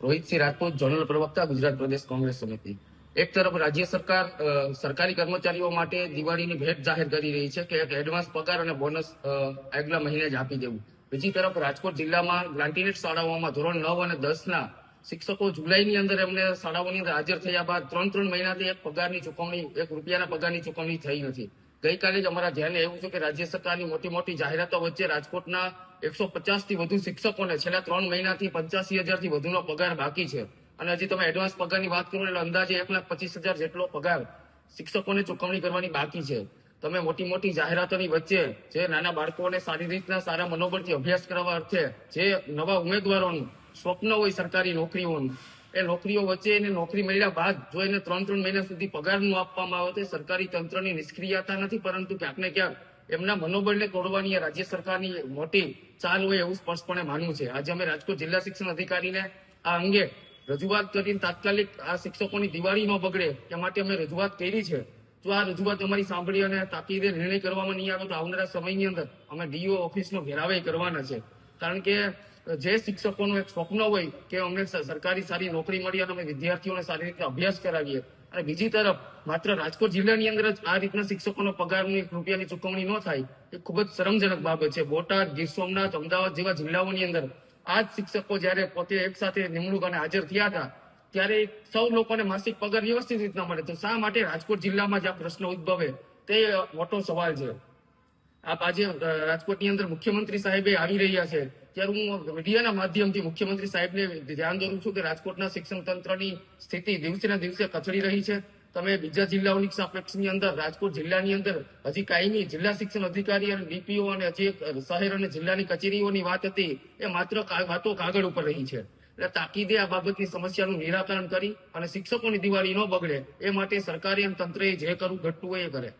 Rohitsinh Rajput, zonal પ્રવક્તા, ગુજરાત પ્રદેશ કોંગ્રેસ સમિતિ। એક તરફ રાજ્ય સરકાર સરકારી કર્મચારીઓ માટે દિવાળીની ભેટ જાહેર કરી રહી છે કે એક એડવાન્સ પગાર અને બોનસ આગલા મહિને જ આપી દેવું। બીજી તરફ રાજકોટ જિલ્લામાં ગ્રાન્ટીનેટ શાળાઓમાં ધોરણ 9 અને 10ના શિક્ષકો જુલાઈની અંદર એમને શાળાઓની અંદર હાજર થયા બાદ 3 મહિનાથી એક પગારની ચૂકવણી, ₹1 પગારની ચૂકવણી થઈ નથી। ગઈકાલે જ અમારા ધ્યાને આવ્યું છે કે રાજ્ય સરકારની મોટી જાહેરાતો વચ્ચે રાજકોટના 150થી વધુ શિક્ષકોને છેલ્લા 3 મહિનાથી 85,000થી વધુનો પગાર બાકી છે। અને હજી તમે એડવાન્સ પગારની વાત કરો એટલે અંદાજે 1,25,000 જેટલો પગાર શિક્ષકોને ચૂકવણી કરવાની બાકી છે। તમે મોટી જાહેરાતોની વચ્ચે જે નાના બાળકોને સારી રીતના સારા મનોબળથી અભ્યાસ કરવા અર્થે જે નવા ઉમેદવારોનું સ્વપ્ન હોય સરકારી નોકરીઓનું, એ નોકરીઓ વચ્ચે એને નોકરી મળ્યા બાદ જો એને 3 મહિના સુધી પગાર ન આપવામાં આવે તો સરકારી તંત્રની નિષ્ક્રિયતા નથી, પરંતુ ક્યાંક ને ક્યાંક એમના મનોબળને તોડવાની રાજ્ય સરકારની મોટી ચાલ હોય એવું સ્પષ્ટપણે માનવું છે। આજે અમે રાજકોટ જિલ્લા શિક્ષણ અધિકારીને આ અંગે રજૂઆત કરીને તાત્કાલિક આ શિક્ષકોની દિવાળી ન બગડે એ માટે અમે રજૂઆત કરી છે। જો આ રજૂઆત અમારી સાંભળી અને તાકીદે નિર્ણય કરવામાં નહીં આવે તો આવનારા સમયની અંદર અમે ડીઓ ઓફિસનો ઘેરાવ કરવાના છે। કારણ કે જે શિક્ષકોનું એક સ્વપ્ન હોય કે અમને સરકારી સારી નોકરી મળી અને અમે વિદ્યાર્થીઓને સારી રીતે અભ્યાસ કરાવીએ, અને બીજી તરફ માત્ર રાજકોટ જિલ્લાની અંદર જ આ રીતના શિક્ષકોનો પગારની ₹1ની ચૂકવણી ન થાય એ ખૂબ જ શરમજનક બાબત છે। બોટાદ, ગીર સોમનાથ, અમદાવાદ જેવા જિલ્લાઓની અંદર આ જ શિક્ષકો જયારે પોતે એક સાથે નિમણૂક અને હાજર થયા હતા ત્યારે સૌ લોકોને માસિક પગાર વ્યવસ્થિત રીતના મળે, તો શા માટે રાજકોટ જિલ્લામાં જ આ પ્રશ્ન ઉદ્ભવે તે મોટો સવાલ છે। આપ આજે રાજકોટની અંદર મુખ્યમંત્રી સાહેબે આવી રહ્યા છે ત્યારે હું મીડિયાના માધ્યમથી મુખ્યમંત્રી સાહેબને ધ્યાન દોરું છું કે રાજકોટના શિક્ષણ તંત્રની સ્થિતિ દિવસે ને દિવસે કથળી રહી છે। તમે બીજા જિલ્લાઓની સાપેક્ષની અંદર રાજકોટ જિલ્લાની અંદર હજી કાયમી જિલ્લા શિક્ષણ અધિકારી અને ડીપીઓ અને હજી એક શહેર અને જિલ્લાની કચેરીઓની વાત હતી એ માત્ર વાતો કાગળ ઉપર રહી છે। એટલે તાકીદે આ બાબતની સમસ્યાનું નિરાકરણ કરી અને શિક્ષકોની દિવાળી ન બગડે એ માટે સરકારે અને તંત્રએ જે કરવું ઘટતું હોય એ કરે।